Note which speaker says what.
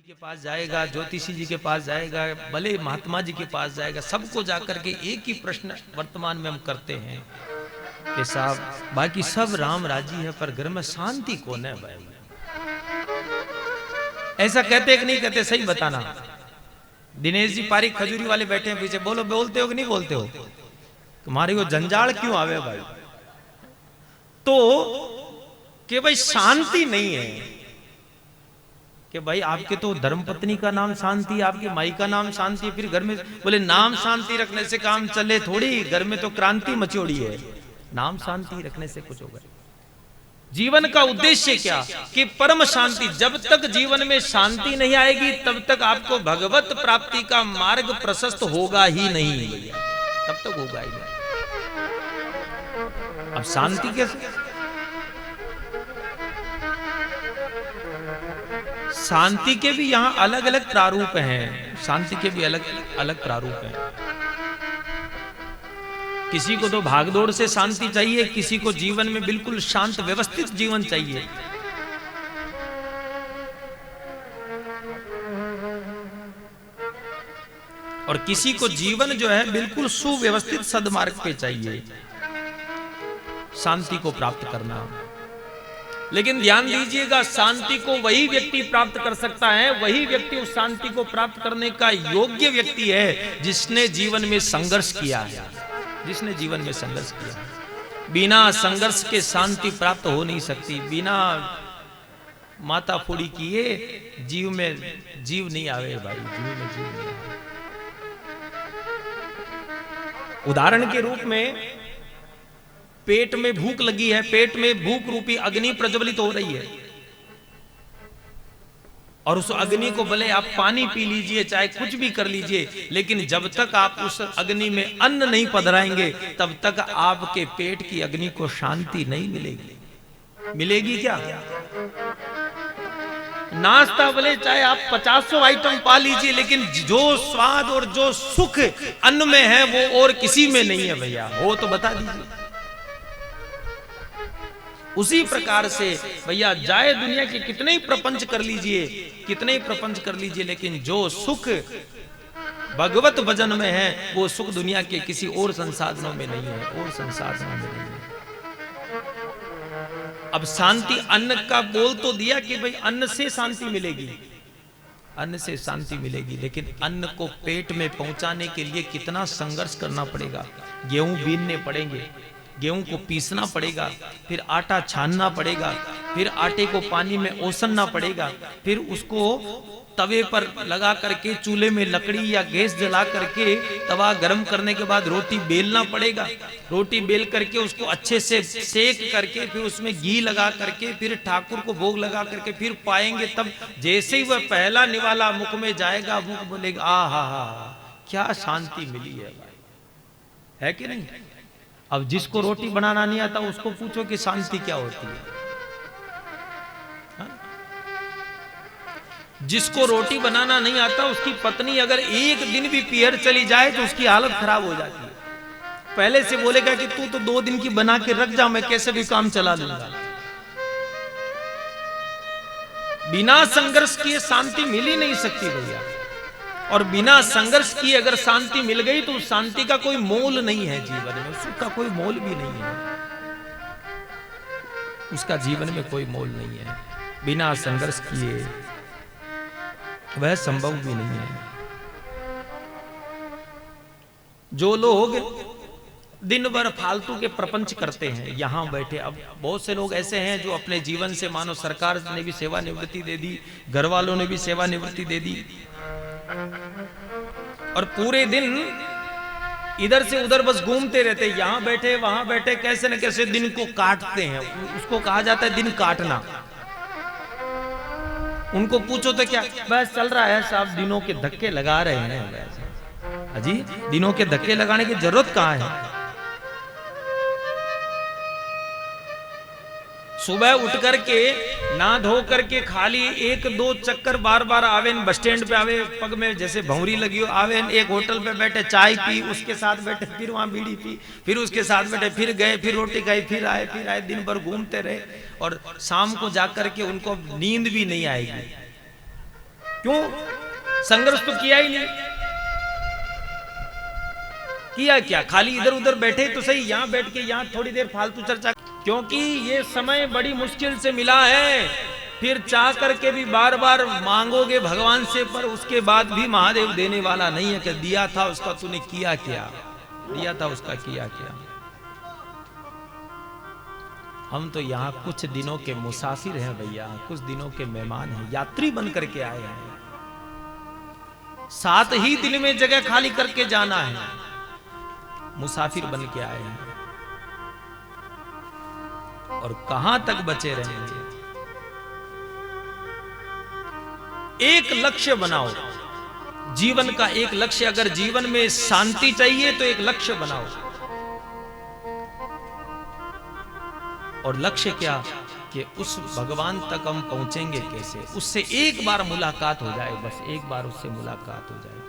Speaker 1: के पास जाएगा, ज्योतिषी जी के पास जाएगा, भले महात्मा जी के पास जाएगा, सबको जाकर के एक ही प्रश्न वर्तमान में हम करते हैं कि साहब बाकी सब राम राजी है पर घर में शांति कौन है भाई? ऐसा कहते कि नहीं कहते? सही बताना। दिनेश जी पारिक खजूरी वाले बैठे हैं पीछे, बोलो बोलते हो कि नहीं बोलते हो? तुम्हारी वो जंजाल क्यों आवे भाई? तो कि भाई शांति नहीं है कि भाई आपके तो धर्मपत्नी का नाम शांति, आपकी माई का नाम शांति, फिर घर में बोले नाम शांति रखने से काम चले थोड़ी, घर में तो क्रांति मचोड़ी है। नाम शांति रखने से कुछ होगा? जीवन का उद्देश्य क्या कि परम शांति। जब तक जीवन में शांति नहीं आएगी तब तक आपको भगवत प्राप्ति का मार्ग प्रशस्त होगा ही नहीं, तब तक होगा ही नहीं। अब शांति कैसे? शांति के भी यहां अलग अलग प्रारूप हैं, शांति के भी अलग अलग प्रारूप हैं। किसी को तो भागदौड़ से शांति चाहिए, किसी को जीवन में बिल्कुल शांत व्यवस्थित जीवन चाहिए। और किसी को जीवन जो है बिल्कुल सुव्यवस्थित सद्मार्ग पे चाहिए शांति को प्राप्त करना। लेकिन ध्यान दीजिएगा, शांति को वही व्यक्ति प्राप्त कर सकता है, वही व्यक्ति उस शांति को प्राप्त करने का योग्य व्यक्ति है जिसने जीवन में संघर्ष किया है, जिसने जीवन में संघर्ष किया। बिना संघर्ष के शांति प्राप्त हो नहीं सकती। बिना माता फूड़ी किए जीव में जीव नहीं आवे भाई, जीव में जीव नहीं आवे। उदाहरण के रूप में पेट में भूख लगी है, पेट में भूख रूपी अग्नि प्रज्वलित हो रही है और उस अग्नि को भले आप पानी पी लीजिए, चाहे कुछ भी कर लीजिए, लेकिन जब तक आप उस अग्नि में अन्न नहीं पधराएंगे तब तक आपके पेट की अग्नि को शांति नहीं मिलेगी। मिलेगी क्या? नाश्ता भले चाहे आप 50 आइटम पा लीजिए, लेकिन जो स्वाद और जो सुख अन्न में है वो और किसी में नहीं है भैया, हो तो बता दीजिए। उसी प्रकार से भैया जाए दुनिया के कितने ही प्रपंच कर लीजिए, कितने ही प्रपंच कर लीजिए, लेकिन जो सुख भगवत भजन में है वो सुख दुनिया के किसी और संसाधनों में नहीं है, और संसाधनों में नहीं है। अब शांति अन्न का बोल तो दिया कि भाई अन्न से शांति मिलेगी, अन्न से शांति मिलेगी, लेकिन अन्न को पेट में पहुंचाने के लिए कितना संघर्ष करना पड़ेगा। गेहूं बीनने पड़ेंगे, गेहूं को पीसना पड़ेगा, फिर आटा छानना पड़ेगा, फिर आटे को पानी में ओसनना पड़ेगा, फिर उसको तवे पर लगा करके चूल्हे में लकड़ी या गैस जला करके तवा गर्म करने के बाद रोटी बेलना पड़ेगा। रोटी बेल करके उसको अच्छे से सेक करके फिर उसमें घी लगा करके फिर ठाकुर को भोग लगा करके फिर पाएंगे। तब जैसे ही वह पहला निवाला मुख में जाएगा, मुख बोलेगा आ हा क्या शांति मिली है कि नहीं? अब जिसको रोटी बनाना नहीं आता उसको पूछो कि शांति क्या होती है। जिसको रोटी बनाना नहीं आता उसकी पत्नी अगर एक दिन भी पीहर चली जाए तो उसकी हालत खराब हो जाती है। पहले से बोलेगा कि तू तो 2 दिन की बना के रख जा, मैं कैसे भी काम चला लूंगा। बिना संघर्ष किए शांति मिल ही नहीं सकती भैया, और बिना संघर्ष किए अगर शांति मिल गई तो उस शांति का कोई मोल नहीं है जीवन में, उसका कोई मोल भी नहीं है, उसका जीवन में कोई मोल नहीं है। बिना संघर्ष किए वह संभव भी नहीं है। जो लोग दिन भर फालतू के प्रपंच करते हैं यहां बैठे, अब बहुत से लोग ऐसे हैं जो अपने जीवन से, मानो सरकार ने भी सेवानिवृत्ति दे दी, घर वालों ने भी सेवानिवृत्ति दे दी, और पूरे दिन इधर से उधर बस घूमते रहते, यहां बैठे वहां बैठे, कैसे न कैसे दिन को काटते हैं। उसको कहा जाता है दिन काटना। उनको पूछो तो क्या बस चल रहा है साहब, दिनों के धक्के लगा रहे हैं। अजी दिनों के धक्के लगाने की जरूरत कहां है? सुबह उठ करके ना धो करके खाली 1-2 चक्कर बार बार आवे, बस स्टैंड पे आवे, पग में जैसे भौरी लगी हो, आवे एक होटल पे बैठे चाय पी, उसके साथ बैठे फिर वहां बीड़ी पी, फिर उसके साथ बैठे, फिर गए, फिर रोटी खाई, फिर आए, दिन भर घूमते रहे, और शाम को जाकर के उनको नींद भी नहीं आएगी। क्यों? संघर्ष तो किया ही नहीं। किया क्या? खाली इधर उधर बैठे तो सही, यहां बैठ के यहां थोड़ी देर फालतू चर्चा, क्योंकि ये समय बड़ी मुश्किल से मिला है। फिर चाह करके भी बार बार मांगोगे भगवान से, पर उसके बाद भी महादेव देने वाला नहीं है कि दिया था उसका तूने किया क्या, दिया था उसका किया क्या। हम तो यहाँ कुछ दिनों के मुसाफिर हैं भैया, कुछ दिनों के मेहमान हैं, यात्री बन करके आए हैं। 7 ही दिन में जगह खाली करके जाना है, मुसाफिर बन के आए हैं। और कहां तक बचे रहेंगे? एक लक्ष्य बनाओ, जीवन का एक लक्ष्य। अगर जीवन में शांति चाहिए तो एक लक्ष्य बनाओ। और लक्ष्य क्या? कि उस भगवान तक हम पहुंचेंगे कैसे? उससे एक बार मुलाकात हो जाए, बस एक बार उससे मुलाकात हो जाए।